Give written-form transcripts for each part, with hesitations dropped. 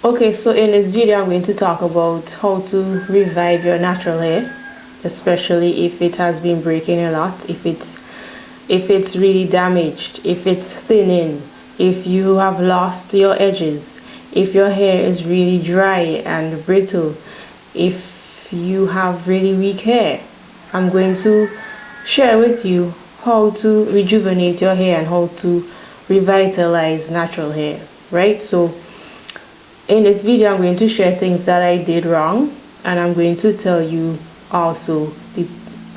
Okay, so in this video I'm going to talk about how to revive your natural hair, especially if it has been breaking a lot, if it's really damaged, if it's thinning, if you have lost your edges, if your hair is really dry and brittle, if you have really weak hair. I'm going to share with you how to rejuvenate your hair and how to revitalize natural hair, right? So in this video I'm going to share things that I did wrong, and I'm going to tell you also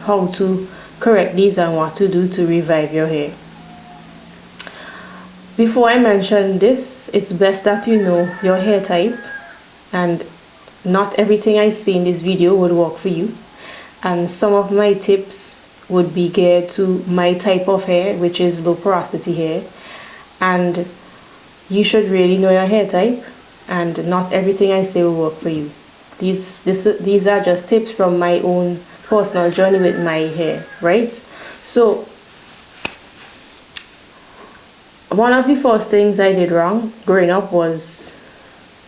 how to correct these and what to do to revive your hair. Before I mention this, it's best that you know your hair type, and not everything I say in this video would work for you, and some of my tips would be geared to my type of hair, which is low porosity hair, and you should really know your hair type, and not everything I say will work for you. These are just tips from my own personal journey with my hair, right? So one of the first things I did wrong growing up was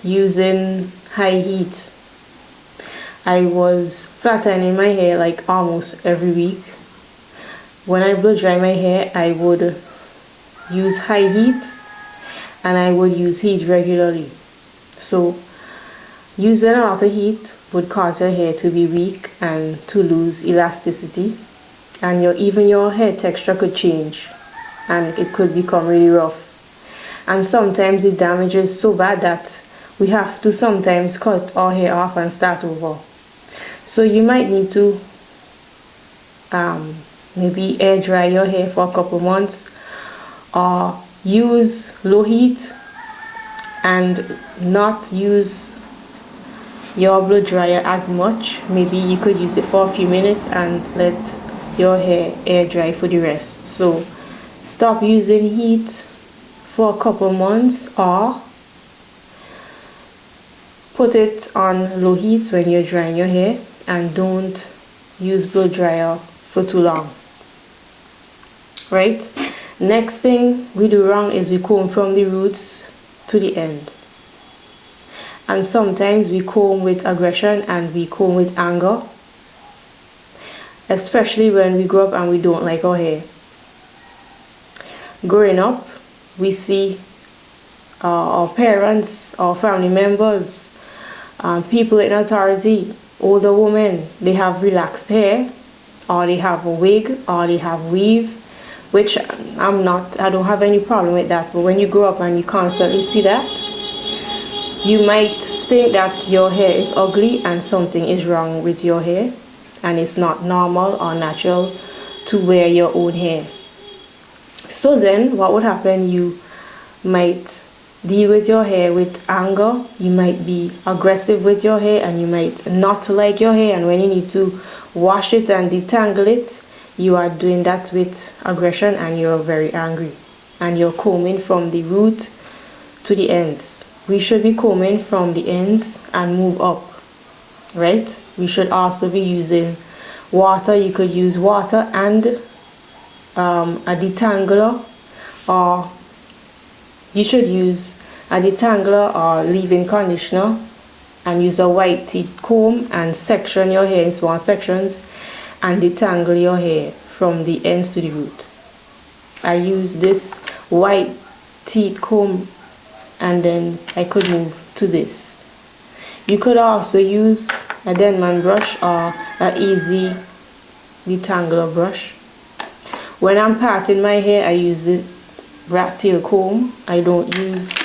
using high heat. I was flat ironing my hair like almost every week. When I blow dry my hair, I would use high heat, and I would use heat regularly. So using a lot of heat would cause your hair to be weak and to lose elasticity, and even your hair texture could change, and it could become really rough. And sometimes the damage is so bad that we have to sometimes cut our hair off and start over. So you might need to maybe air dry your hair for a couple months, or use low heat and not use your blow dryer as much. Maybe you could use it for a few minutes and let your hair air dry for the rest. So stop using heat for a couple months, or put it on low heat when you're drying your hair, and don't use blow dryer for too long, right? Next thing we do wrong is we comb from the roots to the end, and sometimes we comb with aggression and we comb with anger, especially when we grow up and we don't like our hair. Growing up, we see our parents, our family members, people in authority, older women, they have relaxed hair, or they have a wig, or they have weave, which I don't have any problem with that. But when you grow up and you constantly see that, you might think that your hair is ugly and something is wrong with your hair, and it's not normal or natural to wear your own hair. So then what would happen? You might deal with your hair with anger, you might be aggressive with your hair, and you might not like your hair, and when you need to wash it and detangle it, you are doing that with aggression, and you're very angry, and you're combing from the root to the ends. We should be combing from the ends and move up, right? We should also be using water. You could use water and a detangler, or you should use a detangler or leave-in conditioner, and use a white teeth comb and section your hair in small sections and detangle your hair from the ends to the root. I use this white teeth comb, and then I could move to this. You could also use a Denman brush or an easy detangler brush. When I'm parting my hair, I use the rat tail comb. I don't use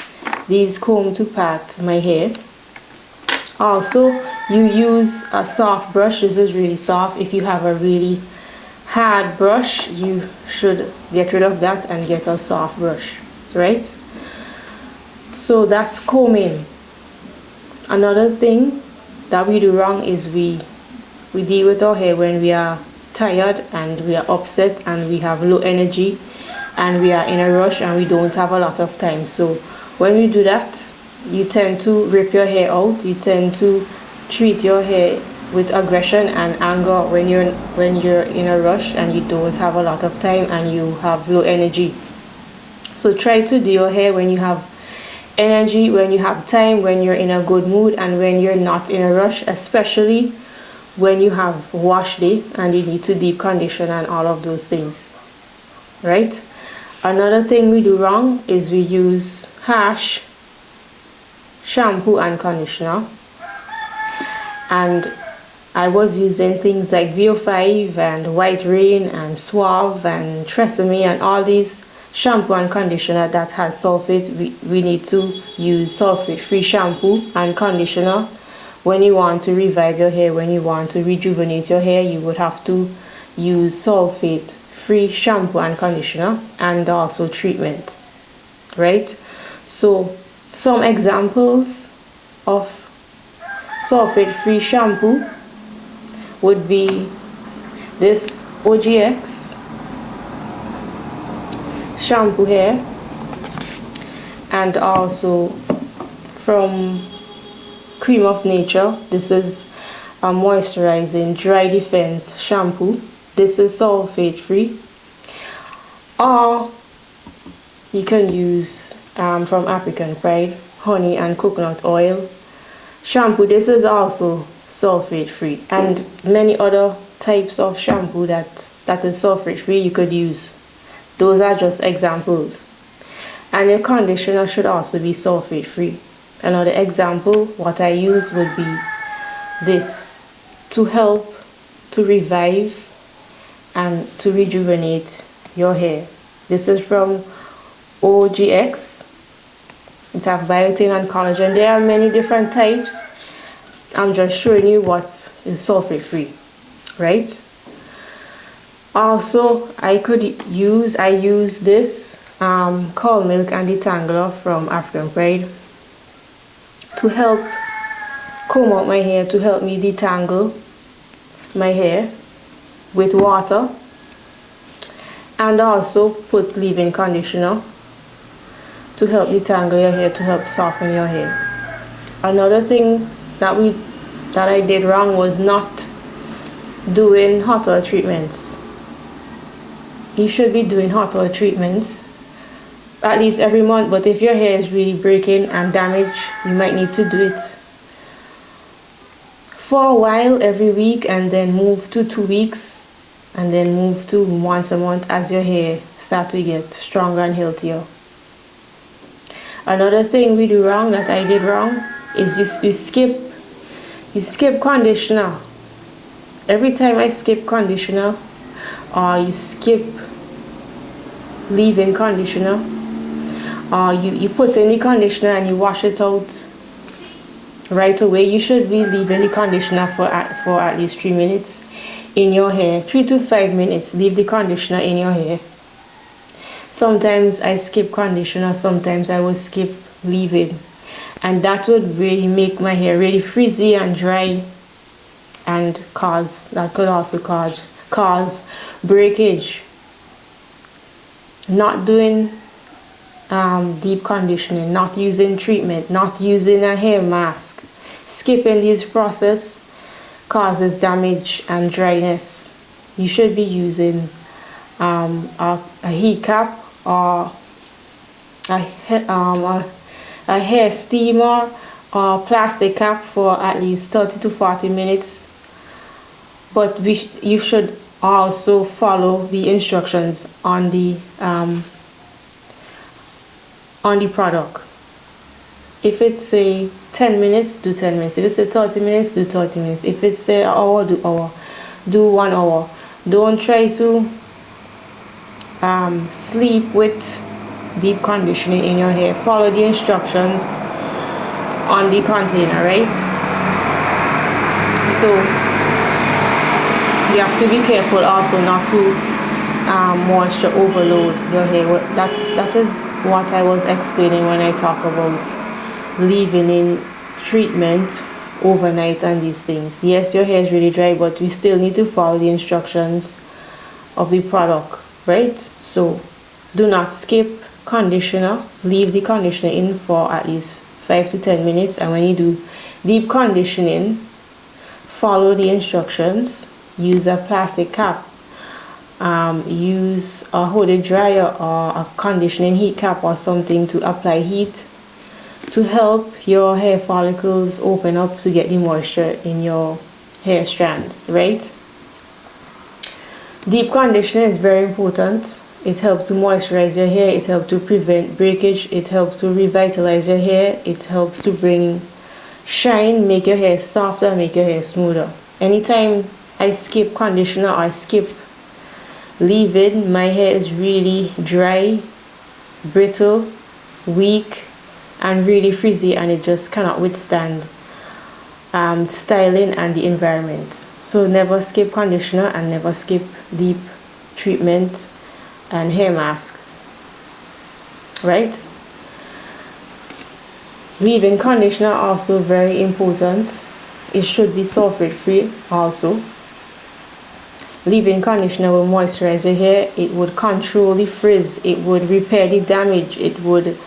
these comb to part my hair. Also, you use a soft brush. This is really soft. If you have a really hard brush, you should get rid of that and get a soft brush, right? So that's combing. Another thing that we do wrong is we deal with our hair when we are tired and we are upset and we have low energy and we are in a rush and we don't have a lot of time. So when we do that, you tend to rip your hair out. You tend to treat your hair with aggression and anger when you're in a rush and you don't have a lot of time and you have low energy. So try to do your hair when you have energy, when you have time, when you're in a good mood, and when you're not in a rush, especially when you have wash day and you need to deep condition and all of those things, right? Another thing we do wrong is we use harsh shampoo and conditioner, and I was using things like VO5 and White Rain and Suave and Tresemme and all these shampoo and conditioner that has sulfate. We need to use sulfate-free shampoo and conditioner. When you want to revive your hair, when you want to rejuvenate your hair, you would have to use sulfate-free shampoo and conditioner and also treatment, right? So some examples of sulfate-free shampoo would be this OGX shampoo here, and also from Cream of Nature, this is a moisturizing dry defense shampoo. This is sulfate free. Or you can use from African Pride honey and coconut oil shampoo. This is also sulfate free, and many other types of shampoo that is sulfate free you could use. Those are just examples. And your conditioner should also be sulfate free. Another example, what I use would be this to help to revive and to rejuvenate your hair. This is from OGX. It has biotin and collagen. There are many different types. I'm just showing you what is sulfate free, right? Also, I use this Cold Milk and Detangler from African Pride to help comb out my hair, to help me detangle my hair with water, and also put leave-in conditioner to help detangle your hair, to help soften your hair. Another thing that I did wrong was not doing hot oil treatments. You should be doing hot oil treatments at least every month, but if your hair is really breaking and damaged, you might need to do it for a while every week, and then move to 2 weeks, and then move to once a month as your hair starts to get stronger and healthier. Another thing we do wrong, that I did wrong, is you skip conditioner. Every time I skip conditioner, or you skip leave-in conditioner, or you put in the conditioner and you wash it out right away, you should be leaving the conditioner for at least 3 minutes in your hair. 3 to 5 minutes, leave the conditioner in your hair. Sometimes I skip conditioner, sometimes I will skip leave-in, and that would really make my hair really frizzy and dry, and that could also cause breakage. Not doing deep conditioning, not using treatment, not using a hair mask, skipping this process causes damage and dryness. You should be using a heat cap or a hair steamer or plastic cap for at least 30 to 40 minutes. But you should also follow the instructions on the product. If it's say 10 minutes, do 10 minutes. If it's say 30 minutes, do 30 minutes. If it's say an hour, do hour. Do 1 hour. Don't try to sleep with deep conditioning in your hair. Follow the instructions on the container, right? So you have to be careful also not to moisture overload your hair. That is what I was explaining when I talk about leaving in treatment overnight and these things. Yes, your hair is really dry, but we still need to follow the instructions of the product, right? So do not skip conditioner. Leave the conditioner in for at least 5 to 10 minutes, and when you do deep conditioning, follow the instructions. Use a plastic cap, use a hooded dryer or a conditioning heat cap or something to apply heat to help your hair follicles open up to get the moisture in your hair strands, right? Deep conditioning is very important. It helps to moisturize your hair, it helps to prevent breakage, it helps to revitalize your hair, it helps to bring shine, make your hair softer, make your hair smoother. Anytime I skip conditioner or I skip leave-in, my hair is really dry, brittle, weak, and really frizzy, and it just cannot withstand styling and the environment. So never skip conditioner and never skip deep treatment and hair mask, right? Leave-in conditioner also very important. It should be sulfate free also. Leave-in conditioner will moisturize your hair, it would control the frizz, it would repair the damage, it would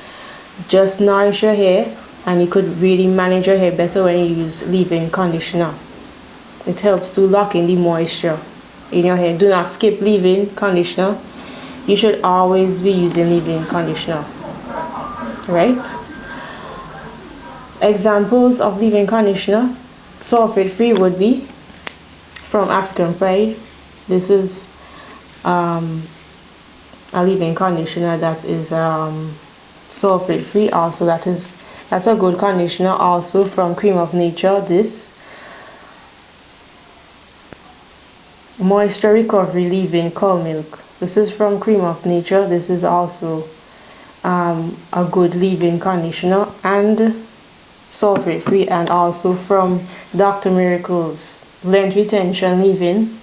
just nourish your hair, and you could really manage your hair better when you use leave-in conditioner. It helps to lock in the moisture in your hair. Do not skip leave-in conditioner. You should always be using leave-in conditioner, right? Examples of leave-in conditioner, sulfate free, would be from African Pride. This is a leave-in conditioner that is sulfate free also. That's a good conditioner. Also from Cream of Nature, this moisture recovery leave-in curl milk. This is from Cream of Nature. This is also a good leave-in conditioner and sulfate free. And also from Dr. Miracle's length retention leave-in.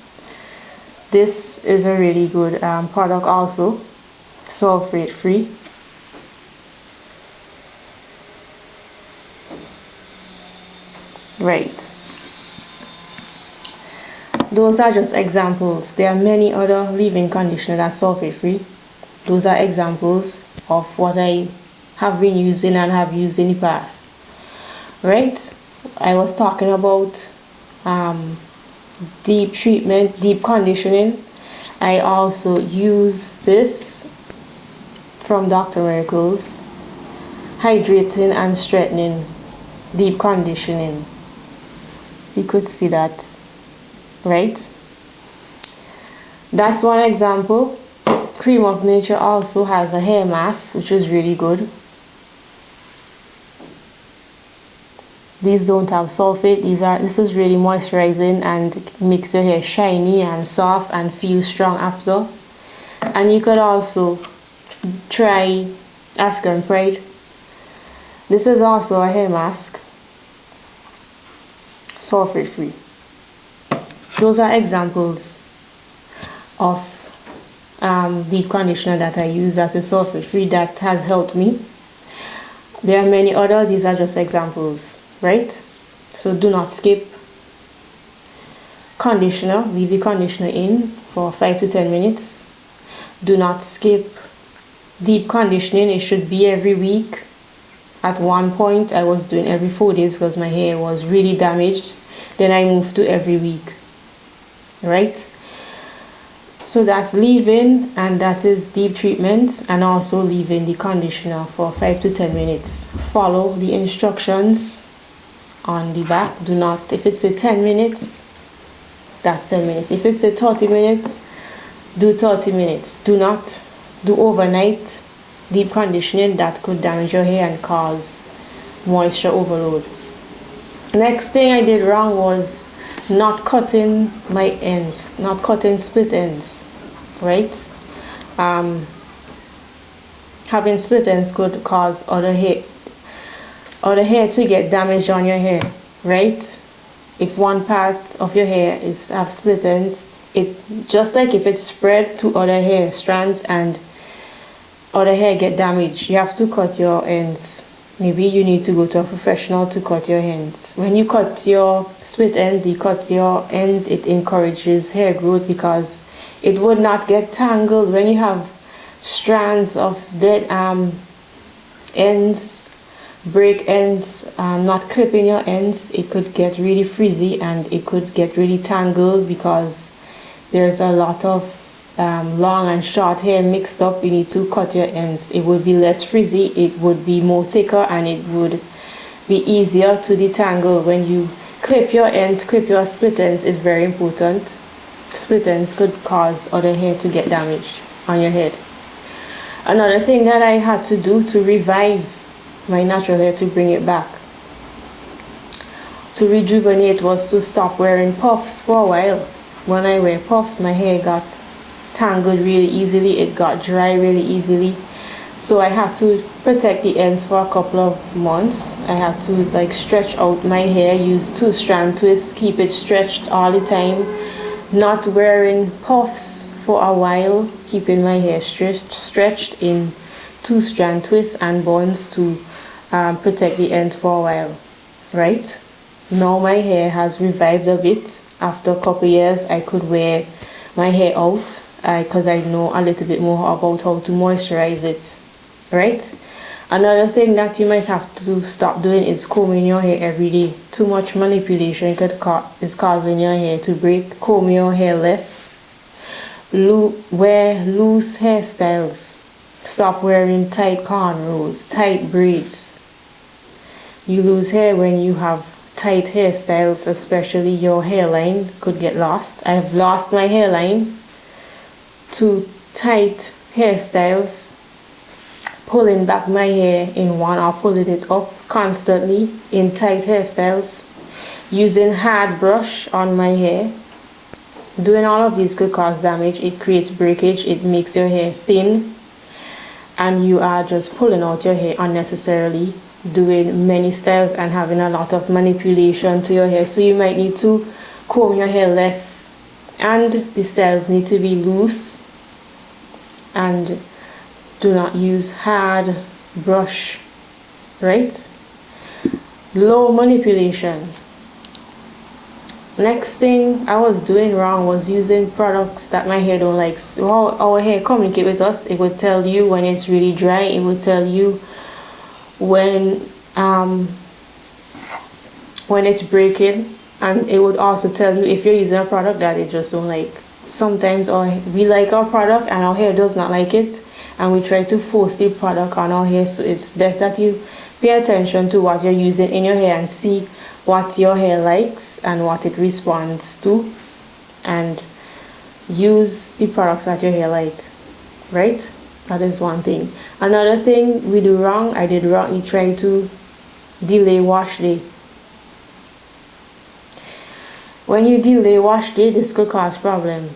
This is a really good product also, sulfate free. Right. Those are just examples. There are many other leave-in conditioner that's sulfate free. Those are examples of what I have been using and have used in the past. Right? I was talking about deep treatment, deep conditioning. I also use this from Dr. Miracle's hydrating and strengthening deep conditioning. You could see that. Right? That's one example. Cream of Nature also has a hair mask, which is really good. These don't have sulfate. This is really moisturizing and makes your hair shiny and soft and feel strong after. And you could also try African Pride. This is also a hair mask, sulfate free. Those are examples of deep conditioner that I use that is sulfate free, that has helped me. There are many other. These are just examples, right? So do not skip conditioner. Leave the conditioner in for 5 to 10 minutes. Do not skip deep conditioning. It should be every week. At one point I was doing every 4 days because my hair was really damaged. Then I moved to every week. Right? So that's leave-in, and that is deep treatment, and also leave-in the conditioner for 5 to 10 minutes. Follow the instructions on the back. Do not, if it's a 10 minutes, that's 10 minutes. If it's a 30 minutes, do 30 minutes. Do not do overnight deep conditioning. That could damage your hair and cause moisture overload. Next thing I did wrong was not cutting my ends, not cutting split ends, right? Having split ends could cause other hair to get damaged on your hair, right? If one part of your hair have split ends, it just like if it's spread to other hair strands and other hair get damaged, you have to cut your ends. Maybe you need to go to a professional to cut your ends. When you cut your split ends, you cut your ends, it encourages hair growth because it would not get tangled. When you have strands of dead ends, break ends, not clipping your ends, it could get really frizzy and it could get really tangled because there's a lot of long and short hair mixed up, you need to cut your ends. It would be less frizzy, it would be more thicker, and it would be easier to detangle. When you clip your ends, clip your split ends is very important. Split ends could cause other hair to get damaged on your head. Another thing that I had to do to revive my natural hair, to bring it back, to rejuvenate, was to stop wearing puffs for a while. When I wear puffs, my hair got tangled really easily, it got dry really easily. So I had to protect the ends for a couple of months. I had to like stretch out my hair, use 2-strand twists, keep it stretched all the time, not wearing puffs for a while, keeping my hair stretched in 2-strand twists and buns to protect the ends for a while. Right? Now my hair has revived a bit. After a couple years, I could wear my hair out because I know a little bit more about how to moisturize it. Right? Another thing that you might have to stop doing is combing your hair every day. Too much manipulation is causing your hair to break. Comb your hair less. Wear loose hairstyles. Stop wearing tight cornrows, tight braids. You lose hair when you have tight hairstyles, especially your hairline could get lost. I have lost my hairline to tight hairstyles, pulling back my hair in one or pulling it up constantly in tight hairstyles, using hard brush on my hair. Doing all of these could cause damage. It creates breakage, it makes your hair thin, and you are just pulling out your hair unnecessarily, doing many styles and having a lot of manipulation to your hair. So you might need to comb your hair less, and the styles need to be loose, and do not use hard brush. Right? Low manipulation. Next thing I was doing wrong was using products that my hair don't like. So how our hair communicate with us, it would tell you when it's really dry, it would tell you when it's breaking, and it would also tell you if you're using a product that it just don't like. Sometimes we like our product and our hair does not like it, and we try to force the product on our hair. So it's best that you pay attention to what you're using in your hair and see what your hair likes and what it responds to, and use the products that your hair like. Right? That is one thing. Another thing we do wrong, I did wrong, you try to delay wash day. When you delay wash day, this could cause problem.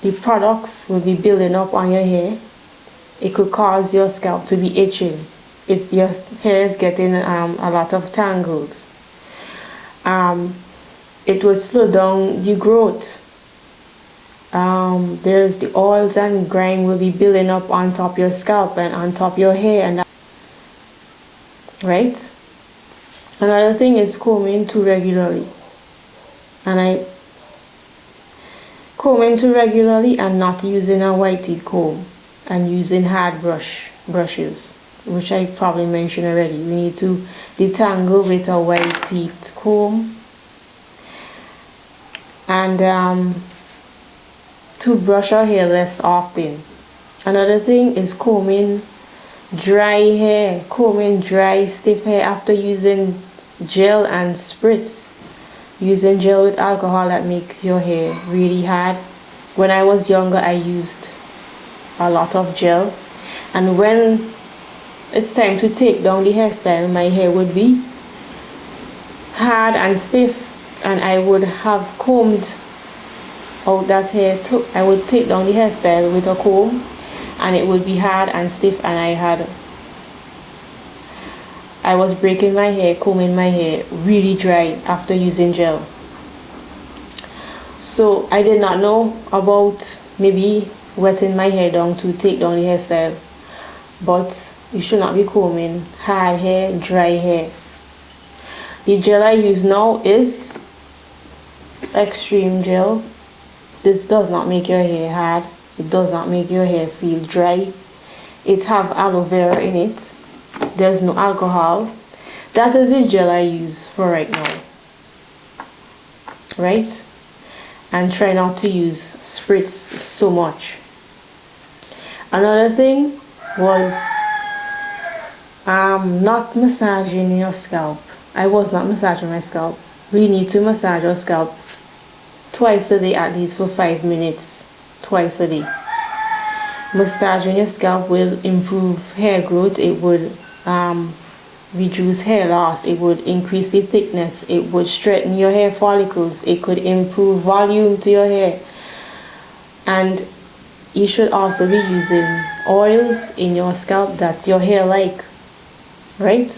The products will be building up on your hair. It could cause your scalp to be itching. Your hair is getting a lot of tangles. It will slow down the growth. There's the oils and grime will be building up on top your scalp and on top your hair, and right? Another thing is combing too regularly. And I combing too regularly and not using a white teeth comb and using hard brushes, which I probably mentioned already. We need to detangle with a white teeth comb, and to brush our hair less often. Another thing is combing dry hair, combing dry stiff hair after using gel and spritz. Using gel with alcohol that makes your hair really hard. When I was younger, I used a lot of gel, and when it's time to take down the hairstyle, my hair would be hard and stiff, and I would have combed out that hair. I would take down the hairstyle with a comb, and it would be hard and stiff, and I was breaking my hair, combing my hair really dry after using gel. So I did not know about maybe wetting my hair down to take down the hairstyle, but you should not be combing hard hair, dry hair. The gel I use now is extreme gel. This does not make your hair hard. It does not make your hair feel dry. It have aloe vera in it. There's no alcohol. That is the gel I use for right now. Right? And try not to use spritz so much. Another thing was not massaging your scalp. I was not massaging my scalp. We need to massage our scalp twice a day, at least for 5 minutes, twice a day. Massaging your scalp will improve hair growth. It would reduce hair loss. It would increase the thickness. It would straighten your hair follicles. It could improve volume to your hair. And you should also be using oils in your scalp that your hair like, right?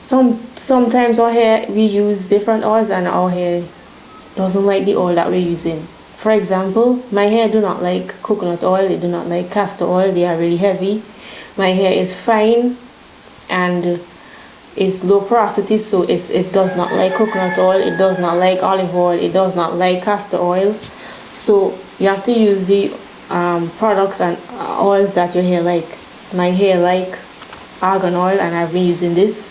Sometimes our hair, we use different oils and our hair doesn't like the oil that we're using. For example, my hair do not like coconut oil, it do not like castor oil, they are really heavy. My hair is fine and it's low porosity, so it does not like coconut oil, it does not like olive oil, it does not like castor oil. So you have to use the products and oils that your hair like. My hair like argan oil and I've been using this.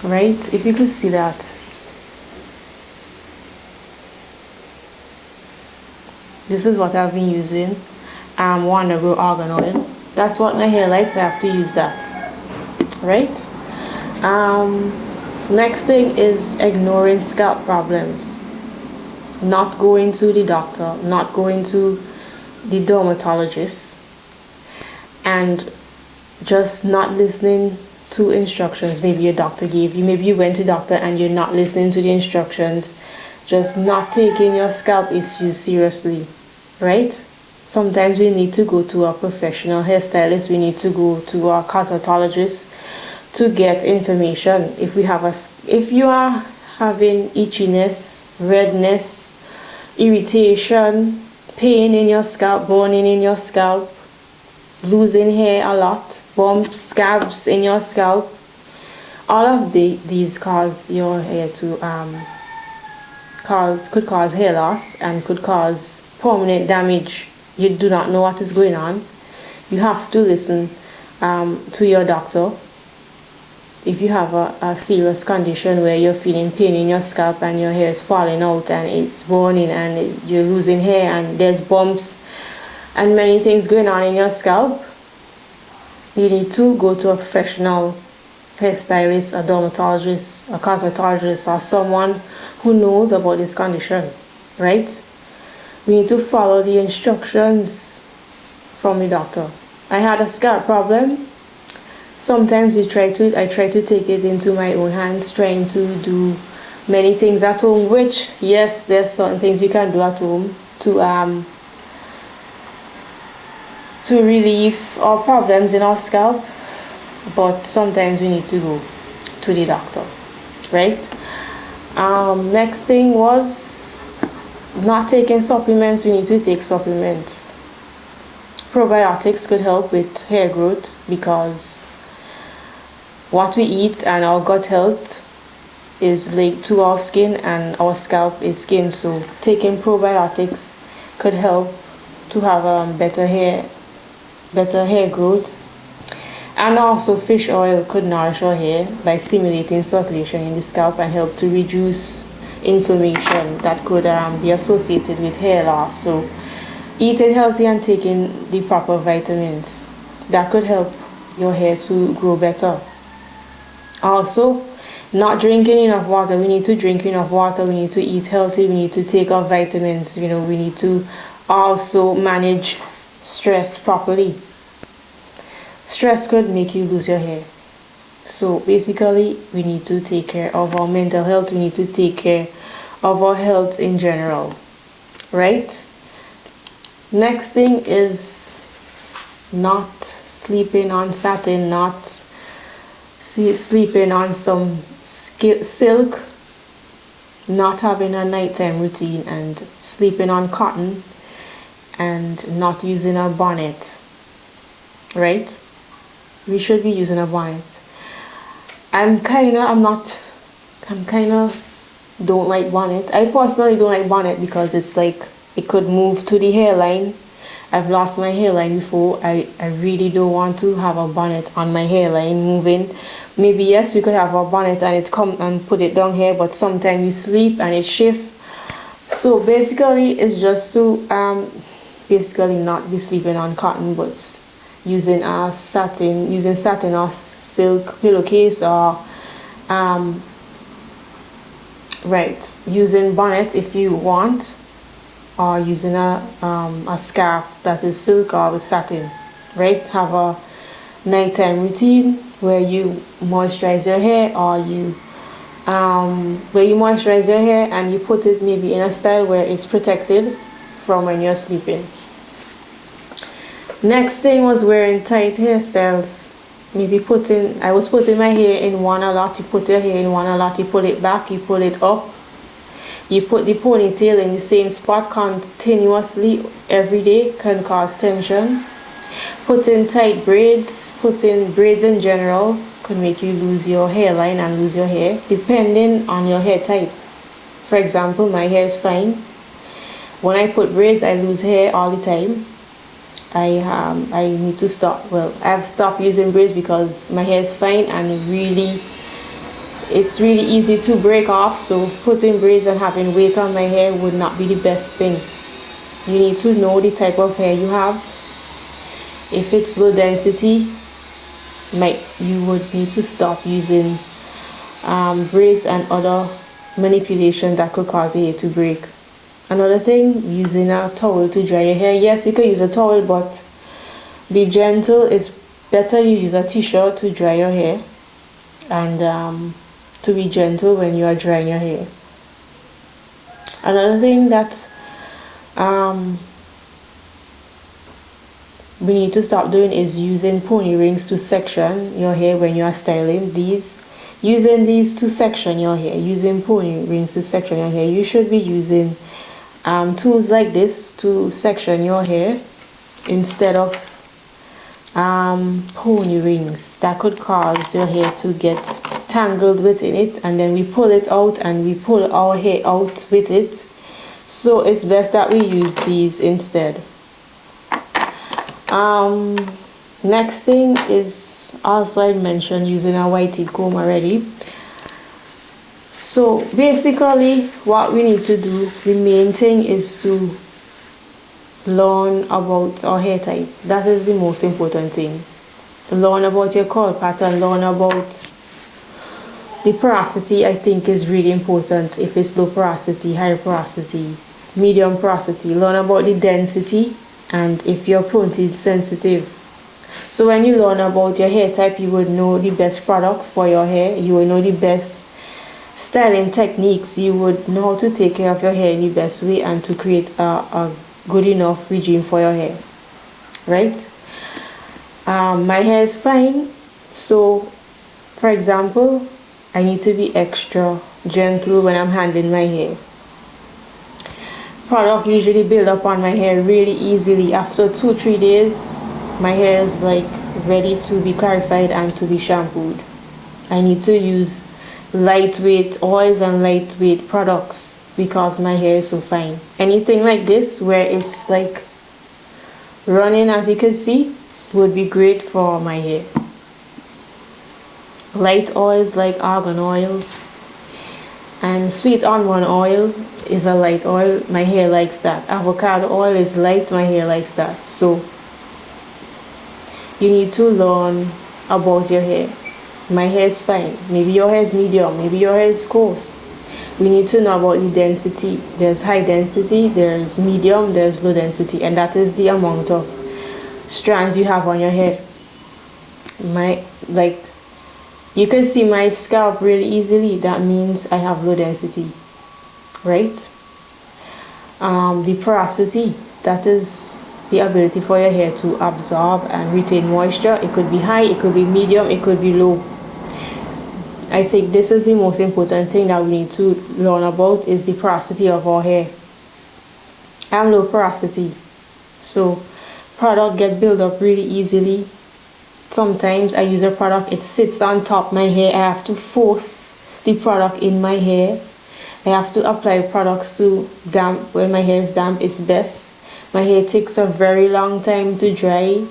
Right, if you could see that. This is what I've been using. Wonder Grow argan oil. That's what my hair likes. I have to use that. Right. Next thing is ignoring scalp problems. Not going to the doctor. Not going to the dermatologist. And just not listening to instructions maybe your doctor gave you. Maybe you went to doctor and you're not listening to the instructions. Just not taking your scalp issues seriously, right? Sometimes we need to go to a professional hairstylist. We need to go to our cosmetologist to get information. If you are having itchiness, redness, irritation, pain in your scalp, burning in your scalp, losing hair a lot, bumps, scabs in your scalp, all of these cause your hair to could cause hair loss and could cause permanent damage. You do not know what is going on. You have to listen to your doctor. If you have a serious condition where you're feeling pain in your scalp and your hair is falling out and it's burning and you're losing hair and there's bumps and many things going on in your scalp, you need to go to a professional hairstylist, a dermatologist, a cosmetologist, or someone who knows about this condition, right? We need to follow the instructions from the doctor. I had a scalp problem. Sometimes I try to take it into my own hands, trying to do many things at home, which, yes, there's certain things we can do at home to relieve our problems in our scalp, but sometimes we need to go to the doctor, right? Next thing was not taking supplements. We need to take supplements. Probiotics could help with hair growth because what we eat and our gut health is linked to our skin and our scalp is skin, so taking probiotics could help to have better hair growth. And also fish oil could nourish our hair by stimulating circulation in the scalp and help to reduce inflammation that could be associated with hair loss. So eating healthy and taking the proper vitamins, that could help your hair to grow better. Also, not drinking enough water. We need to drink enough water. We need to eat healthy. We need to take our vitamins. We need to also manage stress properly. Stress could make you lose your hair. So basically, we need to take care of our mental health. We need to take care of our health in general, right? Next thing is not sleeping on satin, not sleeping on some silk, not having a nighttime routine, and sleeping on cotton, and not using a bonnet, right? We should be using a bonnet. I kind of don't like bonnet. I personally don't like bonnet because it's like it could move to the hairline. I've lost my hairline before. I really don't want to have a bonnet on my hairline moving. Maybe yes, we could have a bonnet and it come and put it down here, but sometimes you sleep and it shift. So basically it's just to basically not be sleeping on cotton, but using a satin, or silk pillowcase, or right, using bonnet if you want, or using a scarf that is silk or with satin. Right, have a nighttime routine where you moisturize your hair, or where you moisturize your hair and you put it maybe in a style where it's protected from when you're sleeping. Next thing was wearing tight hairstyles. Maybe I was putting my hair in one a lot. You put your hair in one a lot, you pull it back, you pull it up, you put the ponytail in the same spot continuously every day can cause tension. Putting tight braids, putting braids in general could make you lose your hairline and lose your hair depending on your hair type. For example, my hair is fine. When I put braids, I lose hair all the time. I need to stop. Well, I've stopped using braids because my hair is fine and it's really easy to break off. So putting braids and having weight on my hair would not be the best thing. You need to know the type of hair you have. If it's low density, you would need to stop using braids and other manipulation that could cause your hair to break. Another thing, using a towel to dry your hair. Yes, you could use a towel, but be gentle. It's better you use a t-shirt to dry your hair, and to be gentle when you are drying your hair. Another thing that we need to stop doing is using pony rings to section your hair when you are styling. Using these to section your hair, using pony rings to section your hair. You should be using tools like this to section your hair instead of pony rings. That could cause your hair to get tangled within it, and then we pull it out and we pull our hair out with it. So it's best that we use these instead. Next thing is, also I mentioned using a white teeth comb already. So basically what we need to do, the main thing is to learn about our hair type. That is the most important thing. Learn about your curl pattern, learn about the porosity. I think is really important. If it's low porosity, high porosity, medium porosity, learn about the density, and if you're prone to sensitive. So when you learn about your hair type, you would know the best products for your hair, you will know the best styling techniques, you would know how to take care of your hair in the best way and to create a good enough regime for your hair, right? My hair is fine, so for example, I need to be extra gentle when I'm handling my hair. Product usually build up on my hair really easily. After 2-3 days, my hair is like ready to be clarified and to be shampooed. I need to use lightweight oils and lightweight products because my hair is so fine. Anything like this where it's like running, as you can see, would be great for my hair. Light oils like argan oil and sweet almond oil is a light oil. My hair likes that. Avocado oil is light. My hair likes that. So you need to learn about your hair. My hair is fine. Maybe your hair is medium. Maybe your hair is coarse. We need to know about the density. There's high density, there's medium, there's low density, and that is the amount of strands you have on your head. You can see my scalp really easily. That means I have low density, right? The porosity, that is the ability for your hair to absorb and retain moisture. It could be high, it could be medium, it could be low. I think this is the most important thing that we need to learn about, is the porosity of our hair. I'm low porosity, so product get built up really easily. Sometimes I use a product, it sits on top my hair. I have to force the product in my hair. I have to apply products to damp. When my hair is damp, it's best. My hair takes a very long time to dry,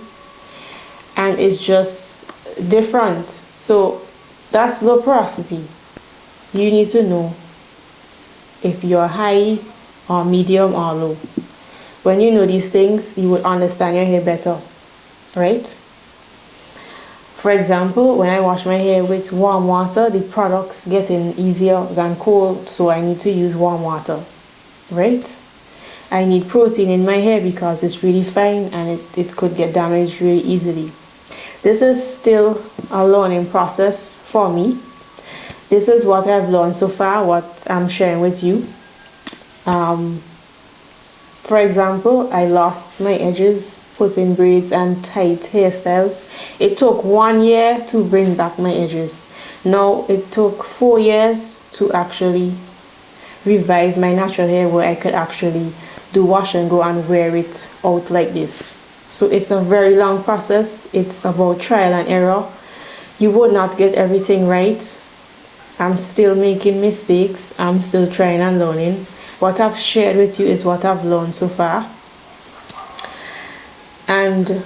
and it's just different. So that's low porosity. You need to know if you're high or medium or low. When you know these things, you would understand your hair better, right? For example, when I wash my hair with warm water, the product's getting easier than cold, so I need to use warm water, right? I need protein in my hair because it's really fine and it could get damaged really easily. This is still a learning process for me. This is what I've learned so far, what I'm sharing with you. For example, I lost my edges, put in braids and tight hairstyles. It took 1 year to bring back my edges. Now it took 4 years to actually revive my natural hair where I could actually do wash and go and wear it out like this. So it's a very long process. It's about trial and error. You would not get everything right. I'm still making mistakes. I'm still trying and learning. What I've shared with you is what I've learned so far. And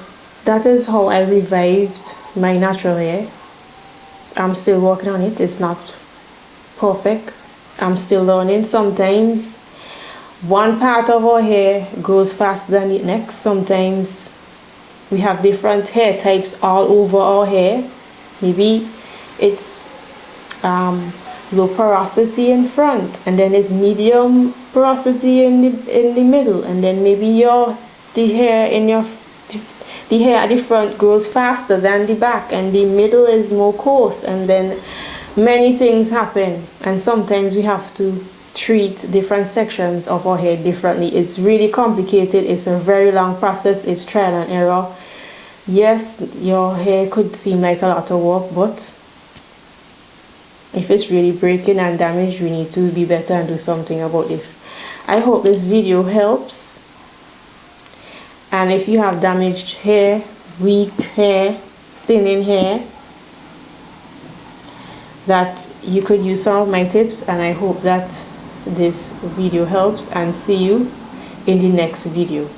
that is how I revived my natural hair. I'm still working on it. It's not perfect. I'm still learning. Sometimes one part of our hair grows faster than the next. Sometimes we have different hair types all over our hair. Maybe it's low porosity in front, and then it's medium porosity in the middle, and then maybe the hair at the front grows faster than the back, and the middle is more coarse, and then many things happen, and sometimes we have to treat different sections of our hair differently. It's really complicated. It's a very long process. It's trial and error. Yes, your hair could seem like a lot of work, but if it's really breaking and damaged, we need to be better and do something about this. I hope this video helps. And if you have damaged hair, weak hair, thinning hair, that you could use some of my tips, and I hope that this video helps, and see you in the next video.